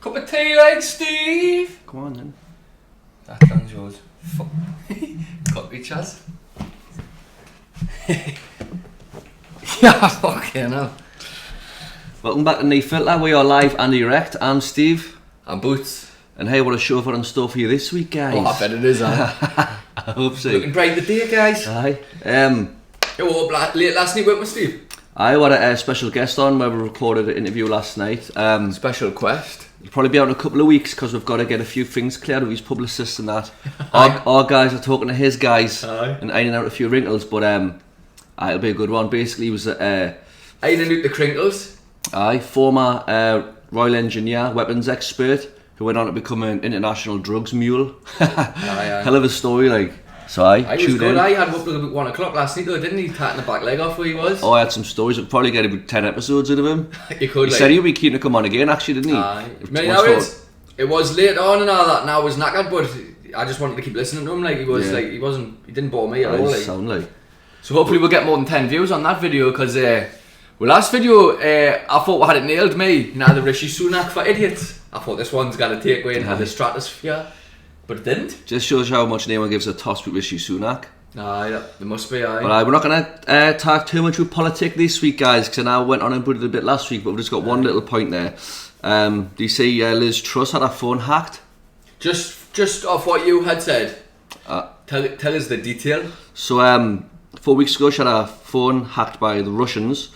Cup of tea, like Steve. Come on then. That sounds yours. Fuck. Cocky Chaz. Yeah, fucking hell. Welcome back to Knee Filter. We are live and direct. I'm Steve. I'm Boots. And hey, what a show for in store for you this week, guys. Oh, I bet it is, I hope so. Looking bright the day, guys. Aye. You were up late last night, weren't we, Steve? I had a special guest on where we recorded an interview last night. Special quest. It'll probably be out in a couple of weeks because we've got to get a few things cleared with his publicists and that. Our guys are talking to his guys. Aye. And ironing out a few wrinkles, but it'll be a good one. Basically, he was ironing out the crinkles. Former Royal Engineer, weapons expert, who went on to become an international drugs mule. Hell of a story, like. So I was good. I had up at 1 o'clock last night though, didn't he? Tatting the back leg off where he was. Oh, I had some stories. We'll probably get about 10 episodes out of him. You could. He said he'd be keen to come on again, actually, didn't he? Aye. It was late on and all that, and I was knackered, but I just wanted to keep listening to him. Like he was, he didn't bore me at all. Like. Sound like. So hopefully we'll get more than 10 views on that video, because last video I thought we had it nailed. Me, the Rishi Sunak for idiots. I thought this one's got to take away into the stratosphere, but it didn't. Just shows you how much anyone gives a toss with Rishi Sunak. Aye, there must be. Aye. But we're not going to talk too much with politics this week, guys, because I know I went on and put it a bit last week, but we've just got one little point there. Do you see Liz Truss had her phone hacked? Just off what you had said. Tell us the detail. So 4 weeks ago, she had her phone hacked by the Russians,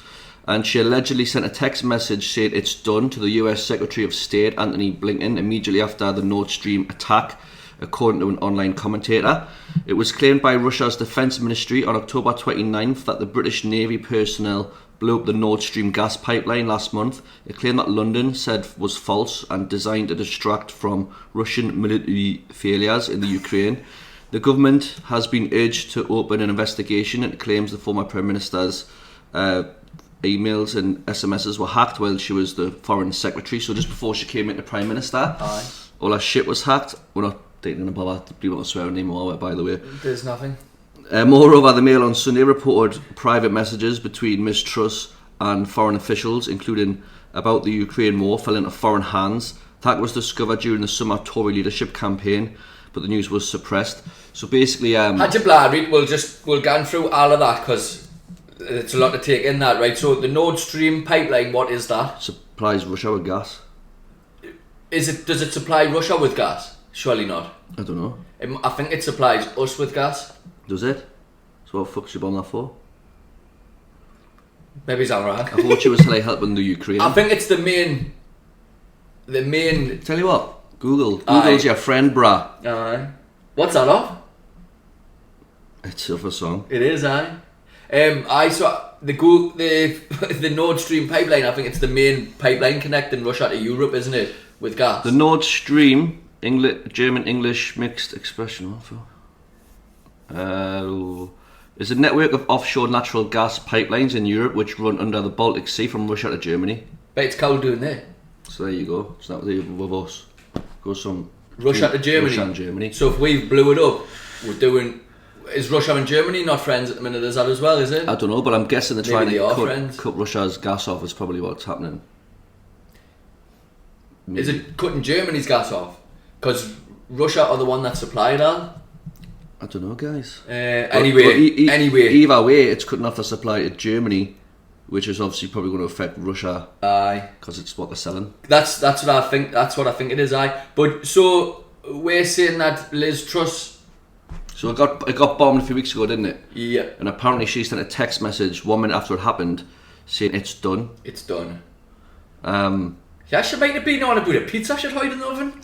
and she allegedly sent a text message saying it's done to the US Secretary of State Antony Blinken immediately after the Nord Stream attack, according to an online commentator. It was claimed by Russia's Defence Ministry on October 29th that the British Navy personnel blew up the Nord Stream gas pipeline last month. A claim that London said was false and designed to distract from Russian military failures in the Ukraine. The government has been urged to open an investigation and claims the former Prime Minister's emails and SMSs were hacked while she was the Foreign Secretary. So just before she came into Prime Minister, all her shit was hacked. We're not thinking about that. People don't swear anymore, by the way. There's nothing. Moreover, the Mail on Sunday reported private messages between Ms Truss and foreign officials, including about the Ukraine war, fell into foreign hands. That was discovered during the summer Tory leadership campaign, but the news was suppressed. So basically, had you bladdered, we'll go through all of that because it's a lot to take in that, right? So the Nord Stream pipeline, what is that? Supplies Russia with gas. Does it supply Russia with gas? Surely not. I don't know. I think it supplies us with gas. Does it? So what the fuck's she bomb that for? Maybe it's wrong. I thought she was like helping the Ukraine. I think it's the main. Tell you what, Google's your friend, brah. What's that of? It's of a song. It is, I saw the Nord Stream pipeline. I think it's the main pipeline connecting Russia to Europe, isn't it? With gas. The Nord Stream, German-English mixed expression. Is a network of offshore natural gas pipelines in Europe which run under the Baltic Sea from Russia to Germany. But it's cold doing there. So there you go. So that was with us. Goes from Russia to Germany. Russia and Germany. So if we blew it up, we're doing. Is Russia and Germany not friends at the minute? Is that as well? Is it? I don't know, but I'm guessing they're trying to cut Russia's gas off. Is probably what's happening. Maybe. Is it cutting Germany's gas off? Because Russia are the one that supplied that. I don't know, guys. Anyway, either way, it's cutting off the supply to Germany, which is obviously probably going to affect Russia. Aye, because it's what they're selling. That's what I think. That's what I think it is. But so we're saying that Liz Truss. So it got bombed a few weeks ago, didn't it? Yeah. And apparently she sent a text message 1 minute after it happened, saying it's done. It's done. Yeah, she might have been on about a pizza she'd hide in the oven,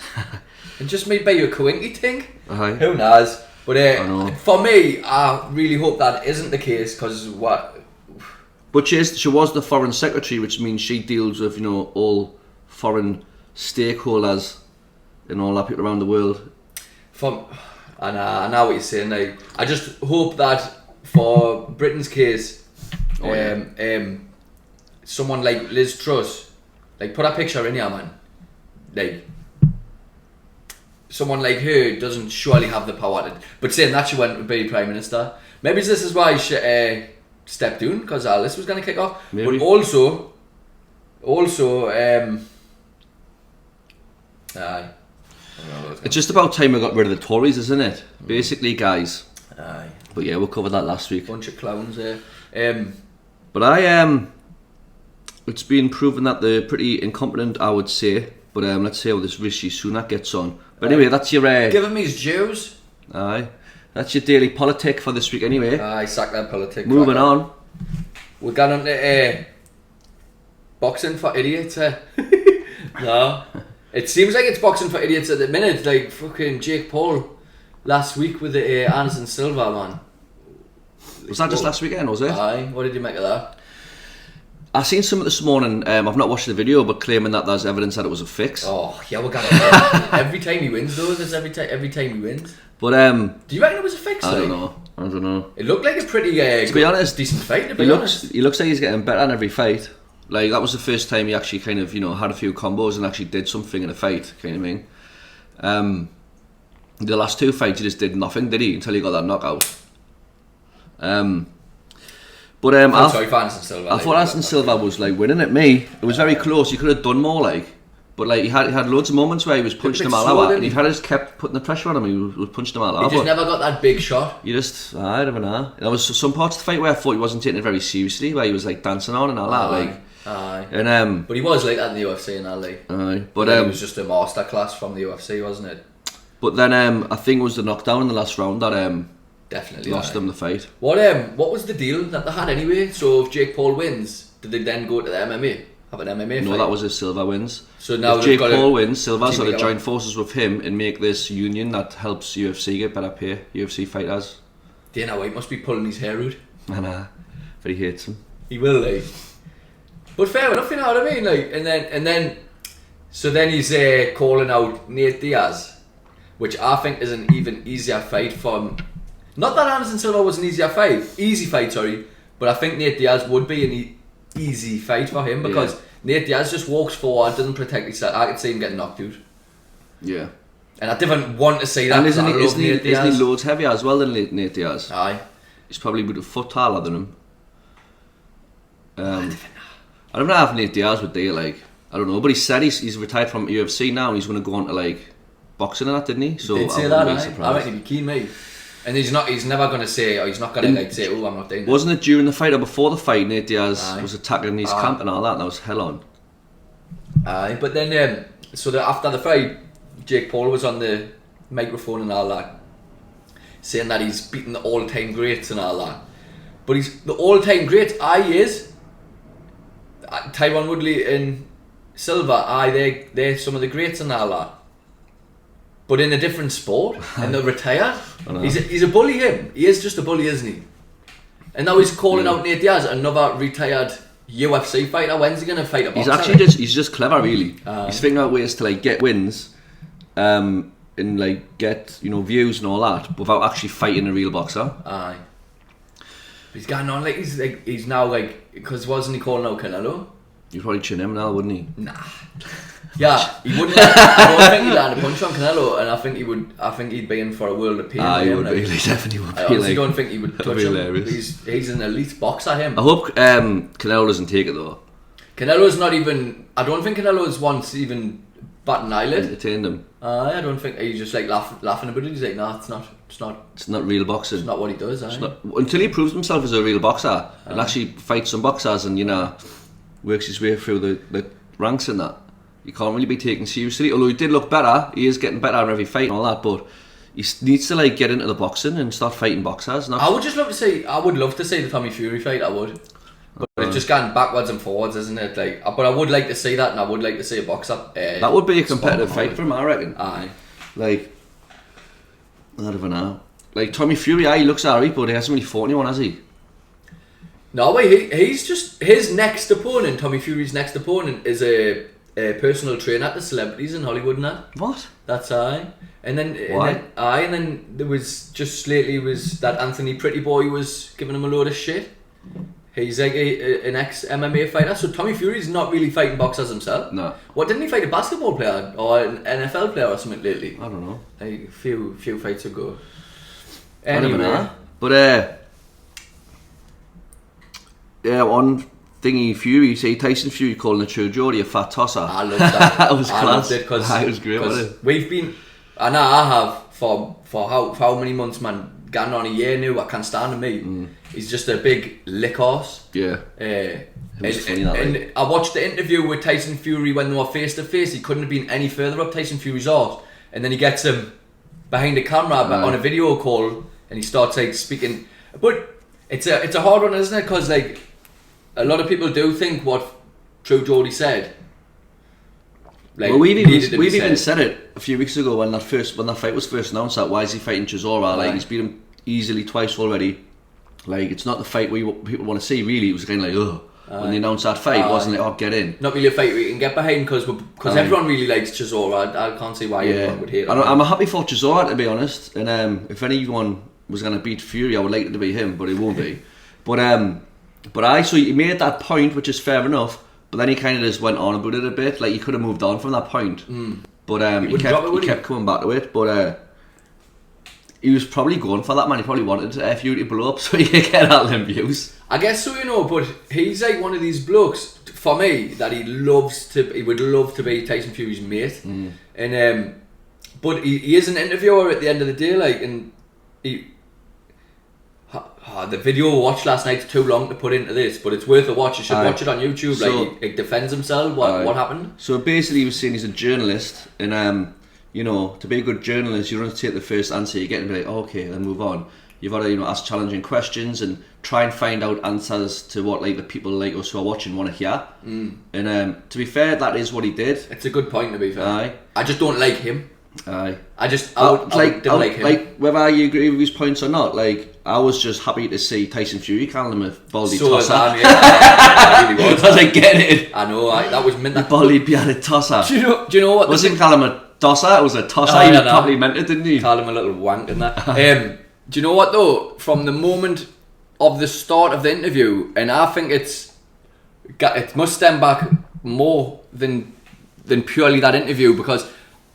and just made by you a coinky thing. Aye. Who knows? But for me, I really hope that isn't the case, because what? But she was the Foreign Secretary, which means she deals with all foreign stakeholders and all that people around the world. I know what you're saying. Like, I just hope that for Britain's case, someone like Liz Truss, like put a picture in here, man. Like, someone like her doesn't surely have the power to. But saying that, she went to be Prime Minister. Maybe this is why she stepped down, because Alice was going to kick off. Maybe. But also, Aye. It's just about time we got rid of the Tories, isn't it? Basically, guys. Aye. But yeah, we'll cover that last week. Bunch of clowns there. But it's been proven that they're pretty incompetent, I would say. But let's see how this Rishi Sunak gets on. But anyway, that's your... Give him his dues. Aye. That's your daily politic for this week anyway. Aye, sack that politic. Moving on. We got on to boxing for idiots. No. It seems like it's boxing for idiots at the minute. Like fucking Jake Paul last week with the Anderson Silva, man. Was that just last weekend, was it? Aye. What did you make of that? I seen something this morning, I've not watched the video, but claiming that there's evidence that it was a fix. Oh, yeah, we're gonna every time he wins though, there's every time he wins. But do you reckon it was a fix? I don't know. It looked like a pretty to be honest, decent fight, to be honest. He looks like he's getting better in every fight. Like, that was the first time he actually kind of, had a few combos and actually did something in a fight, kind of thing. The last two fights he just did nothing, did he? Until he got that knockout. But I thought Anderson Silva was like winning at me. It was very close. He could have done more, like. But like he had loads of moments where he was punching him all out, and he had just kept putting the pressure on him. He was punching him all out. He just never got that big shot. I don't know. There was some parts of the fight where I thought he wasn't taking it very seriously, where he was like dancing on and all that, like. Aye. And but he was like that in the UFC and that, like. Aye. But it was just a masterclass from the UFC, wasn't it? But then I think it was the knockdown in the last round that definitely lost him the fight. What was the deal that they had anyway? So if Jake Paul wins, did they then go to the MMA? Have an MMA fight? No, that was if Silva wins. So now if Jake Paul wins, Silva sort of join forces with him and make this union that helps UFC get better pay. UFC fighters. Dana White must be pulling his hair out. Nah, but he hates him. He will, like. But fair enough, you know what I mean? Like, and then so then he's calling out Nate Diaz, which I think is an even easier fight for him. Not that Anderson Silva was an easy fight, sorry, but I think Nate Diaz would be an easy fight for him because Nate Diaz just walks forward, doesn't protect himself. I could see him getting knocked out. Yeah. And I didn't want to say that. And isn't he loads heavier as well than Nate Diaz? Aye. He's probably about a foot taller than him. I don't know if Nate Diaz would do it, like, I don't know, but he said he's retired from UFC now and he's going to go on to like boxing and that, didn't he? So he did say that, I reckon he'd be keen, mate. And he's never going to say, or he's not going to like say, oh, I'm not doing that. Wasn't it during the fight or before the fight, Nate Diaz was attacking his camp and all that, and that was hell on. Aye, but then, after the fight, Jake Paul was on the microphone and all that, saying that he's beaten the all-time greats and all that. But he's the all-time great, he is. Tyron Woodley and Silva, they're some of the greats and all that. But in a different sport, and they're retired. He's a bully, him. He is just a bully, isn't he? And now he's calling out Nate Diaz, another retired UFC fighter. When's he going to fight a boxer? He's just clever, really. He's figuring out ways to like get wins, and like get views and all that without actually fighting a real boxer. Aye. He's going on like he's now like, because wasn't he calling out Canelo? You'd probably chin him now, wouldn't he? Nah. Yeah, he wouldn't. I don't think he'd land a punch on Canelo, and I think he would. I think he'd be in for a world of pain. He would be. He definitely would be. I honestly don't think he would touch him. He's an elite boxer. Him. I hope Canelo doesn't take it though. Canelo's not even. I don't think Canelo's once even bat an eyelid. Entertained him. I don't think he's just like laughing about it. He's like, nah, it's not. It's not real boxing. It's not what he does. Until he proves himself as a real boxer and actually fights some boxers and works his way through the ranks in that. You can't really be taken seriously. Although he did look better, he is getting better in every fight and all that. But he needs to like get into the boxing and start fighting boxers. I would love to see the Tommy Fury fight. I would. But it's just going backwards and forwards, isn't it? Like, but I would like to see that, and I would like to see a boxer. That would be a competitive fight for him, I reckon. Aye. Like, I don't know. Like Tommy Fury, he looks alright, but he hasn't really fought anyone, has he? No, wait. He's just his next opponent. Tommy Fury's next opponent is a personal trainer to celebrities in Hollywood and that. What? That's aye. And then why? And then there was just lately was that Anthony Pretty Boy was giving him a load of shit. He's like an ex-MMA fighter, so Tommy Fury's not really fighting boxers himself. No. What, didn't he fight a basketball player or an NFL player or something lately? I don't know. Like a few fights ago. Anyway. I don't know. But on thingy Fury, you see Tyson Fury calling the True Geordie a fat tosser. I love that. That was class. I loved it because it was great, wasn't it? We've been, and I have for how many months, man, going on a year now. I can't stand him. He's just a big lick horse. Yeah. It was funny that and way. I watched the interview with Tyson Fury when they were face to face. He couldn't have been any further up Tyson Fury's arse, and then he gets him behind the camera on a video call, and he starts like speaking. But it's a hard one, isn't it? Because like a lot of people do think what True Geordie said. Like, well, we've even said it a few weeks ago when that fight was first announced. That why is he fighting Chisora? Like he's beat him easily twice already. Like it's not the fight people want to see. Really, it was kind of like when they announced that fight, wasn't it? Oh, get in. Not really a fight we can get behind because everyone really likes Chisora. I can't see why anyone would hate him. I'm happy for Chisora, to be honest. And if anyone was going to beat Fury, I would like it to be him, but it won't be. But so he made that point, which is fair enough. But then he kind of just went on about it a bit. Like he could have moved on from that point. But he kept coming back to it. But he was probably going for that, man. He probably wanted Fury to blow up so he could get all them views. I guess so, you know. But he's like one of these blokes for me that he would love to be Tyson Fury's mate. And but he is an interviewer at the end of the day. Like, and the video we watched last night's too long to put into this, but it's worth a watch. You should watch it on YouTube. So, like he defends himself. What happened? So basically, he was saying he's a journalist, and you know, to be a good journalist, you don't have to take the first answer you get and be like, okay, then move on. You've got to ask challenging questions and try and find out answers to what like the people like us who are watching want to hear. And to be fair, that is what he did. It's a good point, to be fair. I just don't like him. I don't like him. Like whether you agree with his points or not, like I was just happy to see Tyson Fury calling him a baldy tosser. I really was. I was like, get it. I know. That was meant. Baldy bearded tosser. Do you know what? Wasn't calling him a tosser. It was a tosser. He probably meant it, didn't he? Call him a little wank and that. Do you know what though? From the moment of the start of the interview, and I think it must stem back more than purely that interview, because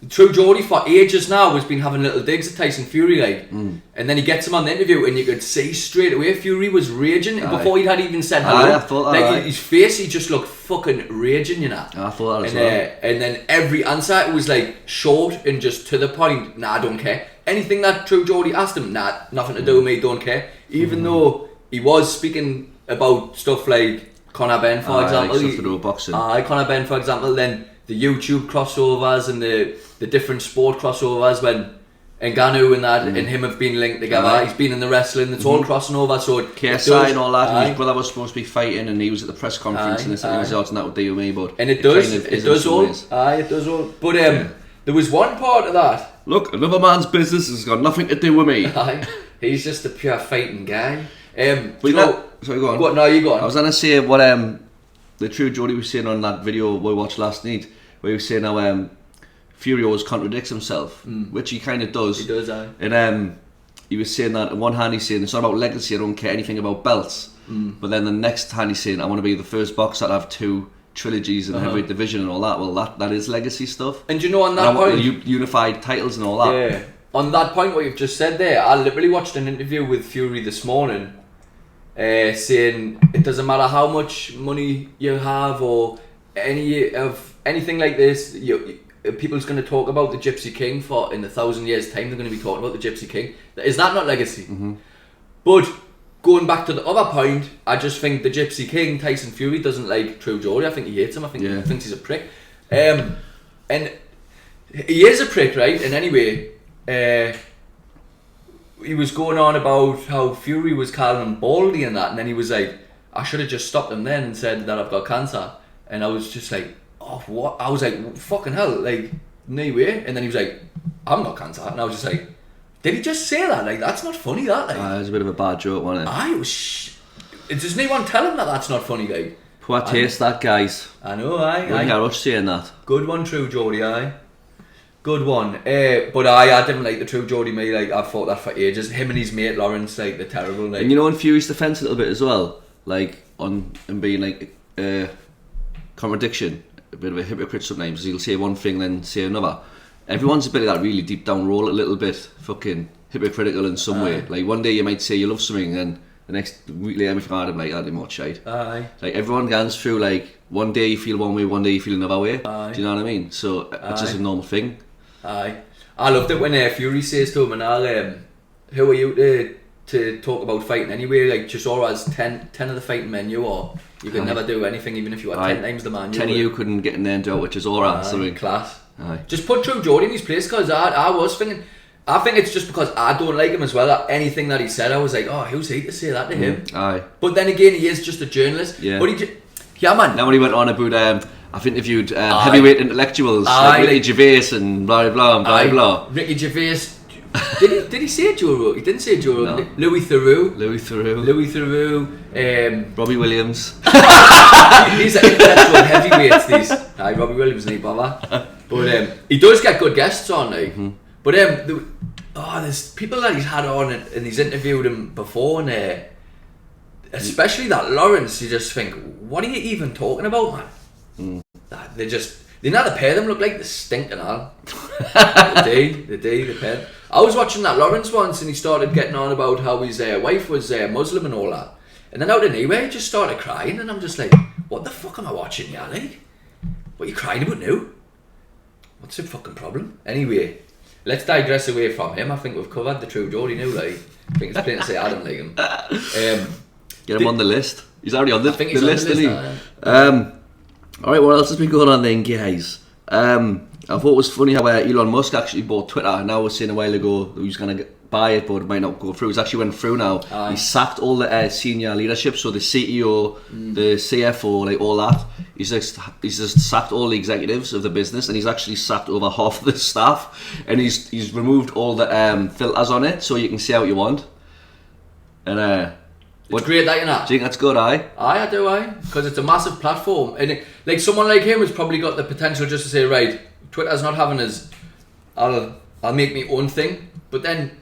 True Geordie for ages now has been having little digs at Tyson Fury, like, and then he gets him on the interview, and you could see straight away Fury was raging before he'd had even said hello. I thought that, like his face, he just looked fucking raging, you know. I thought that as well. And then every answer was like short and just to the point. Nah, I don't care. Anything that True Geordie asked him, nah, nothing to do with me, don't care. Even though he was speaking about stuff like Conor Benn, for example. Stuff to do with boxing. Conor Benn, for example, then the YouTube crossovers and the different sport crossovers when Ngannou and that and him have been linked together. He's been in the wrestling, it's all crossing over. So KSI and all that, and his brother was supposed to be fighting and he was at the press conference and they said he was out and that would deal with me, but and it does all. But there was one part of that. Look, another man's business has got nothing to do with me. He's just a pure fighting guy. Sorry, go on. What? No, you go on. I was gonna say what the True Geordie was saying on that video we watched last night, where he was saying how Fury always contradicts himself, which he kind of does. He does, And he was saying that on one hand he's saying it's not about legacy, I don't care anything about belts. But then the next hand he's saying I want to be the first boxer to have 2 trilogies in the heavyweight division and all that. Well, that is legacy stuff. And you know, on that point, unified titles and all that. Yeah. On that point, what you've just said there, I literally watched an interview with Fury this morning, saying it doesn't matter how much money you have or anything like this. People's going to talk about the Gypsy King for in 1,000 years' time. They're going to be talking about the Gypsy King. Is that not legacy? But going back to the other point, I just think the Gypsy King, Tyson Fury, doesn't like True Geordie. I think he hates him. I think he thinks he's a prick. And he is a prick, right? And anyway, he was going on about how Fury was calling him baldy and that, and then he was like, I should have just stopped him then and said that I've got cancer. And I was just like, oh, what? I was like, fucking hell, like, no way. And then he was like, I'm not cancer. And I was just like, did he just say that? Like, that's not funny, that. Like, it was a bit of a bad joke, wasn't it? Does anyone tell him that that's not funny, like? Poor taste, that, guys. I know, aye. You hear us saying that. Good one, True Geordie, aye. Good one. But I didn't like the True Geordie, me. Like, I fought that for ages. Him and his mate Lawrence, like, they're terrible. Like. And you know, in Fury's defence a little bit as well, like, on and being like contradiction, a bit of a hypocrite sometimes. He'll say one thing, then say another. Everyone's a bit of that really deep down roll, a little bit fucking hypocritical in some way. Like, one day you might say you love something, and the next week later, my friend, I'm like, I didn't watch shite. Aye. Like, everyone goes through, like, one day you feel one way, one day you feel another way. Aye. Do you know what I mean? So, it's just a normal thing. Aye. I loved it when Fury says to him, and who are you to talk about fighting anyway? Like, Chisora has 10 of the fighting menu, or you could never do anything even if you had 10 times the man. 10 of you couldn't get in there and do it with Chisora. So class. Aye. Just put True Geordie in his place, because I was thinking, I think it's just because I don't like him as well. Anything that he said, I was like, oh, who's he to say that to him? Aye. But then again, he is just a journalist. Yeah. But yeah, man. Now when he went on about, I've interviewed heavyweight intellectuals like Ricky Gervais and blah blah blah blah blah. Ricky Gervais. did he say Joe Rogan? He didn't say Joe Rogan. No. Louis Theroux. Robbie Williams. These are intellectual heavyweights. These. Robbie Williams ain't bother. But he does get good guests on, like. Mm-hmm. But there's people that he's had on and he's interviewed him before, and especially that Lawrence. You just think, what are you even talking about, man? They now the pair of them look like they stink and all. the pair. I was watching that Lawrence once, and he started getting on about how his wife was Muslim and all that, and then out of nowhere he just started crying, and I'm just like, what the fuck am I watching, yeah? Like, what are you crying about now? What's the fucking problem? Anyway, let's digress away from him. I think we've covered the True Geordie now. Like, I think it's plain to say I don't like him. Get him on the list. He's already on the list, isn't he? Alright, what else has been going on then, guys? I thought it was funny how Elon Musk actually bought Twitter. And I was saying a while ago he was going to buy it, but it might not go through. It's actually went through now. He sacked all the senior leadership, so the CEO, the CFO, like all that. He's just sacked all the executives of the business, and he's actually sacked over half of the staff. And he's removed all the filters on it, so you can see how you want. And it's great that, you know. Do you think that's good, aye? Aye, I do, aye. Because it's a massive platform. And like someone like him has probably got the potential just to say, right, Twitter's not having his, I'll make my own thing. But then,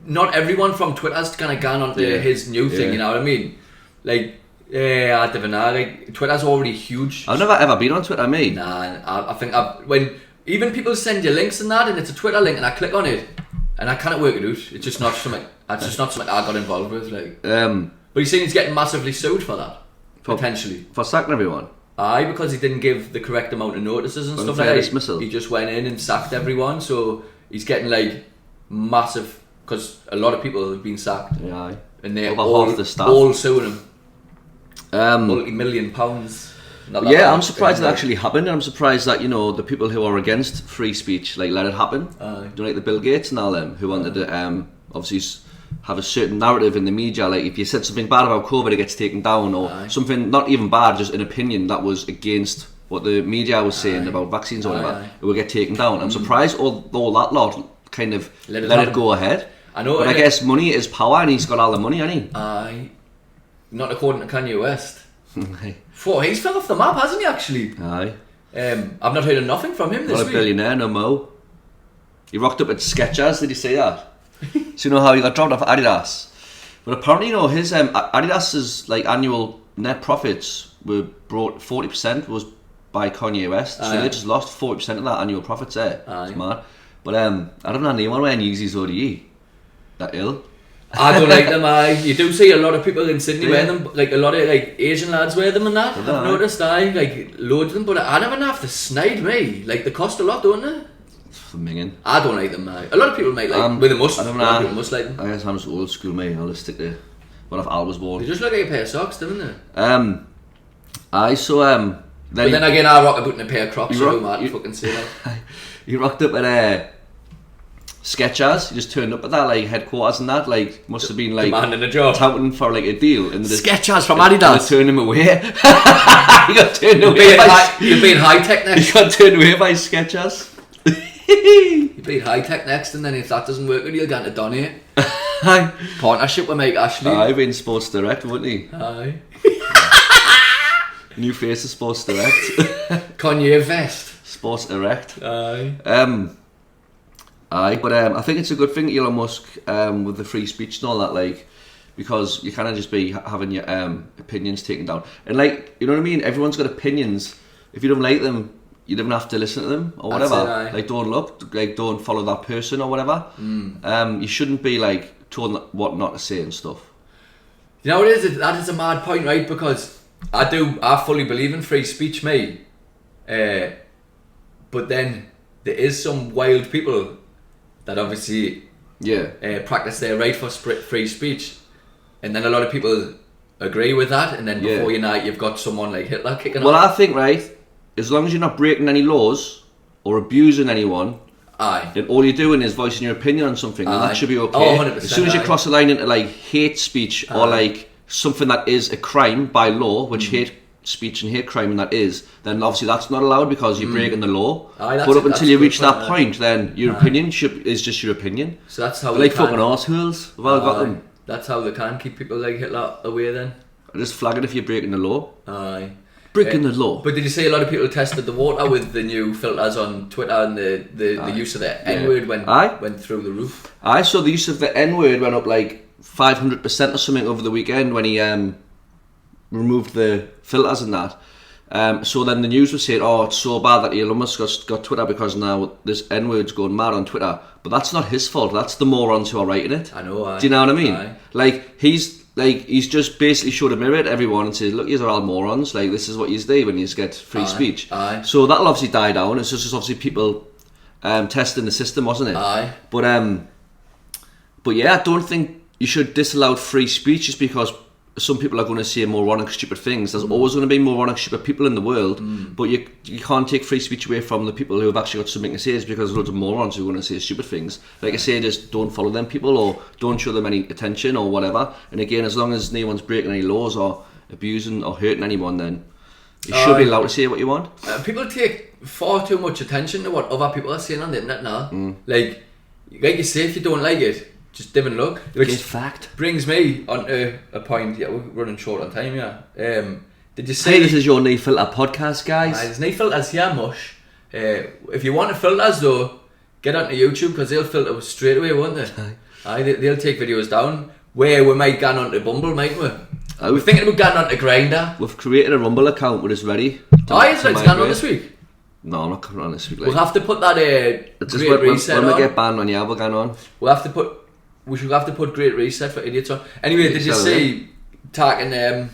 not everyone from Twitter's kind of gone onto his new thing, you know what I mean? Like, I don't know, like, Twitter's already huge. I've never ever been on Twitter, mate. Nah, I think when even people send you links and that, and it's a Twitter link, and I click on it, and I can't work it out. It's just not something. It's just not something I got involved with. Like, but he's saying he's getting massively sued for that, potentially. For sacking everyone. Aye, because he didn't give the correct amount of notices and stuff like that. Dismissal. He just went in and sacked everyone, so he's getting like massive. Because a lot of people have been sacked. Yeah, aye. And they're over half the staff. All suing him. Multi-million pounds. Yeah, I'm surprised that actually happened, and I'm surprised that, you know, the people who are against free speech like let it happen. You know, like the Bill Gates and all them who wanted to obviously have a certain narrative in the media. Like if you said something bad about COVID, it gets taken down, or something not even bad, just an opinion that was against what the media was saying about vaccines or whatever, it would get taken down. I'm surprised all that lot kind of let it go ahead. I know, but I guess money is power, and he's got all the money, hasn't he? Aye. Not according to Kanye West. He's fell off the map, hasn't he, actually? Aye. I've not heard of nothing from him this week. Not a billionaire, no more. He rocked up at Skechers, did you see that? So you know how he got dropped off Adidas? But apparently, you know, his Adidas's like annual net profits were brought 40% was by Kanye West. So they just lost 40% of that annual profits there. It's mad. But I don't know anyone wearing Yeezys ODE. That ill. I don't like them. You do see a lot of people in Sydney wear them, like a lot of like Asian lads wear them and that. I've noticed, like loads of them, but I never have to snide me. Like they cost a lot, don't they? For minging. I don't like them. A lot of people might like them. With a must. I don't know. A lot of people must like them. I guess I'm just old school, mate. I'll just stick to what if Al was born. They just look like a pair of socks, don't they? But then again, I rock a boot and a pair of Crocs. So I fucking say that. You rocked up at Skechers. You just turned up at that like headquarters and that, like must have been like demanding a job, touting for like a deal. And Skechers from Adidas. They turned him away. He got turned away. You're being high tech next. He got turned away by Skechers. You're being high tech next, and then if that doesn't work, you'll get to donate. Aye. Partnership with Mike Ashley. I've been Sports Direct, wouldn't he? Aye. New face of Sports Direct. Kanye Vest. Sports Direct. Aye. But I think it's a good thing, Elon Musk, with the free speech and all that, like, because you can't just be having your opinions taken down. And like, you know what I mean? Everyone's got opinions. If you don't like them, you don't have to listen to them or whatever. Like, don't follow that person or whatever. You shouldn't be like told what not to say and stuff. You know what it is? That is a mad point, right? Because I fully believe in free speech, mate. But then there is some wild people that obviously practice their right for free speech, and then a lot of people agree with that, and then before you know it, you've got someone like Hitler kicking Well, off. I think, right, as long as you're not breaking any laws or abusing anyone, then all you're doing is voicing your opinion on something, and that should be okay. Oh, 100%, as soon as you cross the line into like hate speech or like something that is a crime by law, which hate speech and hate crime and that is, then obviously that's not allowed because you're breaking the law. But up until you reach that point, then your opinion is just your opinion. So that's how like fucking arseholes. We've all got them. That's how they can keep people like Hitler away then. Just flag it if you're breaking the law. Aye. Breaking the law. But did you say a lot of people tested the water with the new filters on Twitter, and the use of the N-word went through the roof? I saw the use of the N-word went up like 500% or something over the weekend when he removed the filters and that. So then the news was saying, oh, it's so bad that Elon Musk got Twitter because now this N-word's going mad on Twitter. But that's not his fault. That's the morons who are writing it. I know. Do you know what I mean? Like he's just basically showed a mirror to everyone and said, look, these are all morons. Like this is what you do when you get free speech. So that'll obviously die down. It's just obviously people testing the system, wasn't it? But yeah, I don't think you should disallow free speech just because some people are going to say moronic, stupid things. There's always going to be moronic, stupid people in the world, but you can't take free speech away from the people who have actually got something to say, because there's loads of morons who are going to say stupid things. Like I say, just don't follow them people or don't show them any attention or whatever. And again, as long as no one's breaking any laws or abusing or hurting anyone, then you should be allowed to say what you want. People take far too much attention to what other people are saying on the internet now. Like you say, if you don't like it, just dim and look. Which fact brings me on to a point. Yeah, we're running short on time. Did you say this is your knee filter podcast, guys? There's knee filters here, mush. If you want to filters though, get onto YouTube because they'll filter straight away, won't they? They'll take videos down. Where we might get onto Bumble, might we? We're thinking about getting onto Grindr. We've created a Rumble account with us ready. Is it going on this week? No, I'm not coming on this week. We'll have to put that Great Reset on. When we get banned on, we're going on. We should have to put Great Reset for idiots on. Anyway, did you see talking about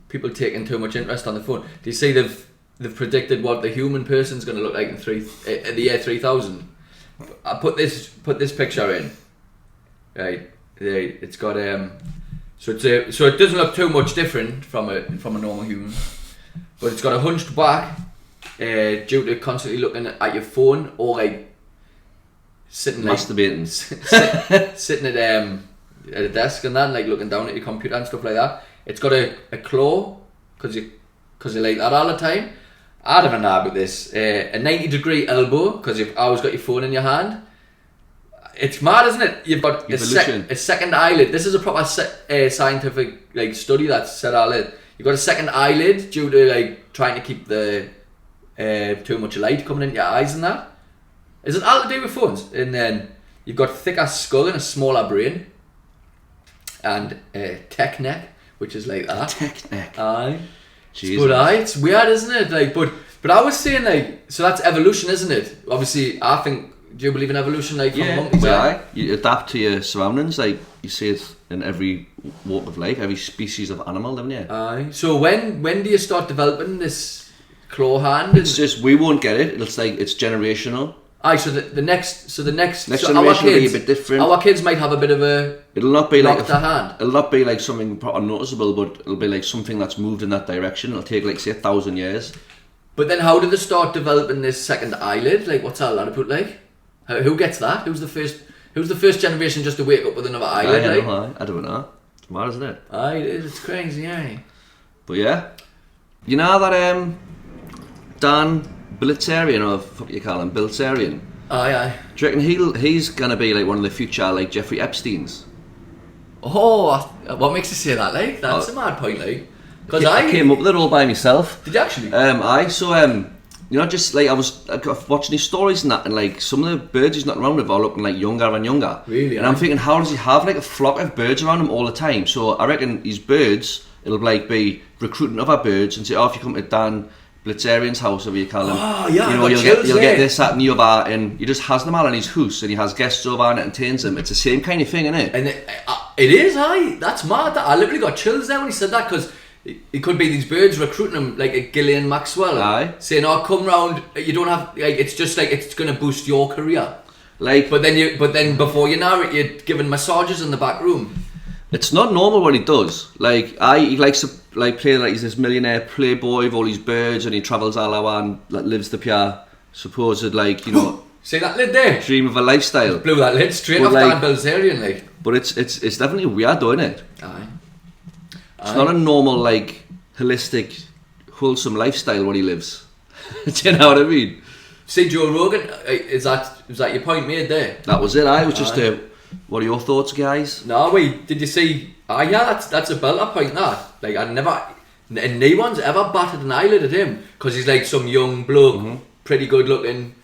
people taking too much interest on the phone? Do you see they've predicted what the human person's going to look like in the year 3000? I put this picture in. Right, it's got so it doesn't look too much different from a normal human, but it's got a hunched back due to constantly looking at your phone or like sitting masturbating, sitting at a desk and that, like looking down at your computer and stuff like that. It's got a claw because you like that all the time. I don't know about this. A 90-degree elbow because you've always got your phone in your hand. It's mad, isn't it? You've got a second eyelid. This is a proper scientific like study that said all it. You've got a second eyelid due to like trying to keep the too much light coming into your eyes and that. Is it all to do with phones? And then you've got thicker skull and a smaller brain, and a tech neck, which is like that. Tech neck. Aye. But it's weird, isn't it? Like, but I was saying like, so that's evolution, isn't it? Obviously, I think. Do you believe in evolution? Like, from monkeys? Yeah. You adapt to your surroundings. Like you see it in every walk of life, every species of animal, don't you? Aye. So when do you start developing this claw hand? It's just we won't get it. It's like it's generational. Aye. So the next generation our kids, will be a bit different. Our kids might have a bit of a. It'll not be like hand. It'll not be like something unnoticeable, but it'll be like something that's moved in that direction. It'll take like say 1,000 years. But then, how did they start developing this second eyelid? Like, what's that about? Like, who gets that? Who's the first generation just to wake up with another eyelid? I don't know. It's mad, isn't it? Aye, it is. It's crazy, aye. But yeah, you know that Dan Bilzerian, or what you call him, Bilzerian? Aye. Do you reckon he's gonna be like one of the future like Jeffrey Epsteins? Oh, what makes you say that? Like, that's a mad point, like. Because I came up with it all by myself. Did you actually? You know, just like I got watching these stories and that, and like some of the birds he's not around with are looking like younger and younger. Really? And I'm thinking, how does he have like a flock of birds around him all the time? So I reckon his birds, it'll like be recruiting other birds and say, oh, if you come to Dan Blitzarian's house, or you call him. Oh, yeah, you know, I got you'll chills, get this, that, and the other, and he just has them all in his house, and he has guests over and it entertains them. It's the same kind of thing, isn't it? And it is, aye. That's mad. I literally got chills there when he said that, because it could be these birds recruiting him, like a Gillian Maxwell, aye, saying, "Oh, come round. You don't have like it's just like it's going to boost your career." Like, but then before you know it, you're giving massages in the back room. It's not normal what he does. Like, he likes to like play like he's this millionaire playboy with all these birds, and he travels all over and like, lives the pure supposed, like, you know, see that lid there? Dream of a lifestyle. Blew that lid straight But off like, Dan Bilzerian, like. But it's definitely weird, though, isn't it? Aye. It's not a normal, like, holistic, wholesome lifestyle what he lives. Do you know what I mean? See, Joe Rogan, was that your point made there? That was it. I was just what are your thoughts, guys? No, wait, did you see? Yeah, that's a belter point, that. Like, and no one's ever batted an eyelid at him, because he's like some young bloke, pretty good looking.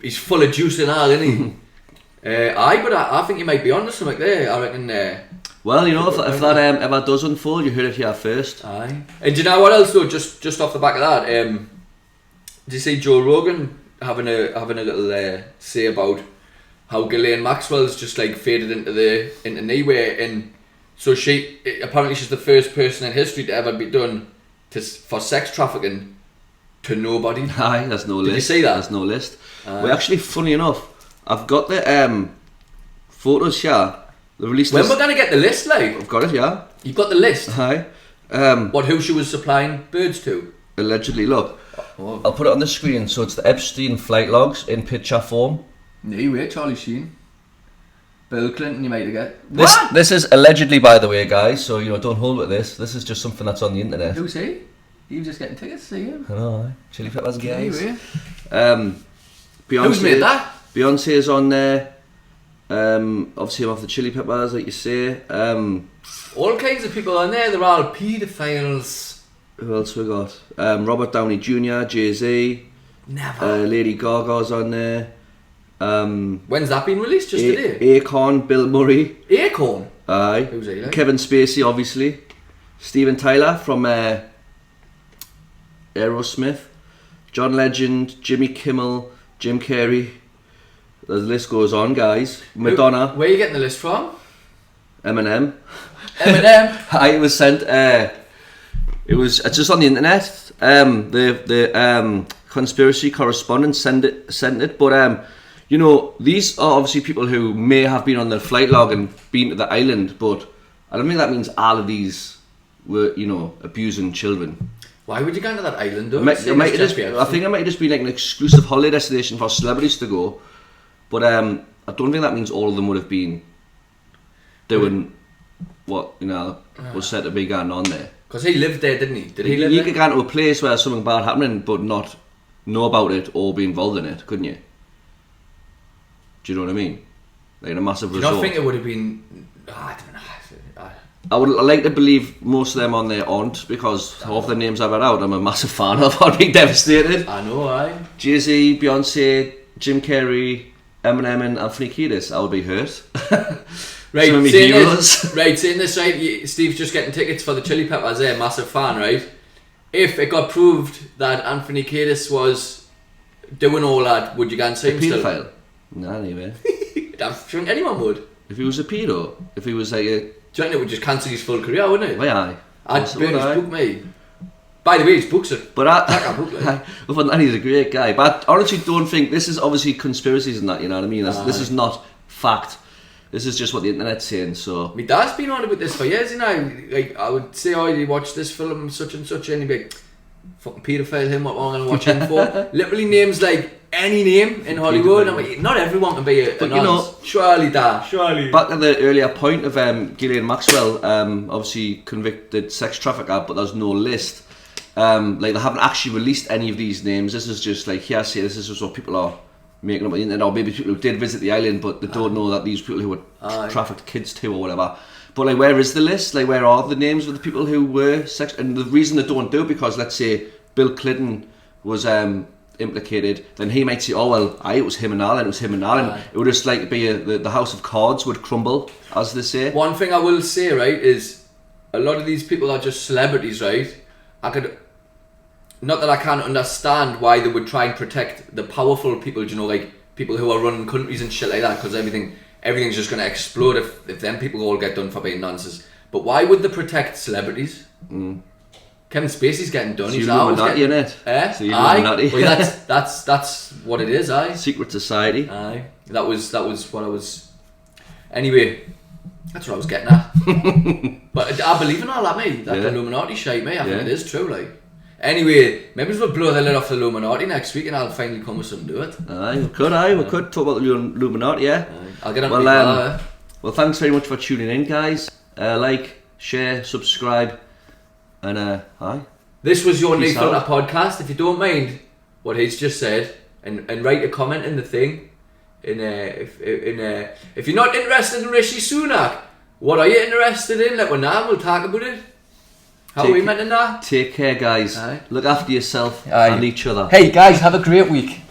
He's full of juice and all, isn't he? But I think you might be onto something there. I reckon. Well, you know, if that ever does unfold, you heard it here first. Aye. And do you know what else though? Just off the back of that, did you see Joe Rogan having a little say about how Ghislaine Maxwell's just like faded into Niue, and so apparently she's the first person in history to ever be done for sex trafficking to nobody. Aye, there's no list. Did you see that? There's no list. Well, actually, funny enough, I've got the photos here. They released when we're gonna get the list, like? I've got it, yeah. You've got the list? Aye. Who she was supplying birds to? Allegedly, look. Oh. I'll put it on the screen. So it's the Epstein flight logs in picture form. No way, Charlie Sheen. Bill Clinton, you might get. This is allegedly, by the way, guys. So you know, don't hold with this. This is just something that's on the internet. Who's he? He was just getting tickets to see him. I know. Chili Peppers guys. Anyway. Who's made that? Beyonce's on there. Obviously, I'm off the Chili Peppers, like you say. All kinds of people on there. They're all paedophiles. Who else we got? Robert Downey Jr., Jay-Z. Never. Lady Gaga's on there. When's that been released? Just today? Akon, Bill Murray. Akon? Aye. Who's he like? Kevin Spacey, obviously. Steven Tyler from Aerosmith. John Legend, Jimmy Kimmel, Jim Carrey. The list goes on, guys. Madonna. Where are you getting the list from? Eminem. Eminem? I was sent. It's just on the internet. The conspiracy correspondent sent it. But you know, these are obviously people who may have been on the flight log and been to the island. But I don't think that means all of these were, you know, abusing children. Why would you go to that island though? I think it might just be like an exclusive holiday destination for celebrities to go. But I don't think that means all of them would have been doing what, you know, was said to be going on there. Because he lived there, didn't he? Did he live you there? could go to a place where something bad happening but not know about it or be involved in it, couldn't you? Do you know what I mean? Like in a massive resort. Do you not think it would have been... I don't know. I would like to believe most of them on there aren't, because of the names I've read out, I'm a massive fan of. I'd be devastated. I know, aye. Jay-Z, Beyonce, Jim Carrey, Eminem and Anthony Kiedis. I would be hurt. Right, saying this, right, Steve's just getting tickets for the Chili Peppers there, massive fan, right? If it got proved that Anthony Kiedis was doing all that, would you go and see him still? Paedophile? No, anyway. I'm sure anyone would. If he was a pedo, if he was like a... Do you reckon it would just cancel his full career, wouldn't it? Why, aye. I'd burn his book, mate. By the way, his books are... But I he's a great guy. But I honestly don't think... This is obviously conspiracies and that, you know what I mean? This is not fact. This is just what the internet's saying, so... My dad's been on about this for years, you know. Like, I would say, oh, you watch this film, such and such, and he'd be like, fucking paedophile, him, what am I going to watch him for? Literally names like any name in Hollywood. I'm like, not everyone can be a but you know, surely, Dad, surely. Back to the earlier point of Ghislaine Maxwell, obviously convicted sex trafficker, but there's no list. Like, they haven't actually released any of these names. This is just like hearsay. This is just what people are making up on the internet, or maybe people who did visit the island, but they don't know that these people who were trafficked kids to or whatever. But like, where is the list? Like, where are the names of the people who were sex? And the reason they don't do it, because let's say Bill Clinton was implicated, then he might say, oh well, it was him and Alan, it would just like be the house of cards would crumble, as they say. One thing I will say, right, is a lot of these people are just celebrities, right? I could not that I can't understand why they would try and protect the powerful people, you know, like people who are running countries and shit like that, because everything's just going to explode if them people all get done for being nonsense. But why would they protect celebrities? Kevin Spacey's getting done. So He's you're always Illuminati, getting... innit? So you're aye. Illuminati. Well, that's what it is, aye. Secret society. Aye. That was what I was... Anyway, that's what I was getting at. But I believe in all that, mate. That Illuminati shite, mate. I think it is true, like. Anyway, maybe we'll blow the lid off the Illuminati next week and I'll finally come with something to it. Aye, we could talk about the Illuminati, yeah. Aye. I'll get on to that. Well, thanks very much for tuning in, guys. Like, share, subscribe, and hi. This was your Nick Peace Filter out. podcast. If you don't mind what he's just said, and write a comment in the thing. If you're not interested in Rishi Sunak, what are you interested in? Let me know. We'll talk about it. How are we meant to know? Take care, guys. Aye. Look after yourself Aye. and each other. Hey guys, have a great week.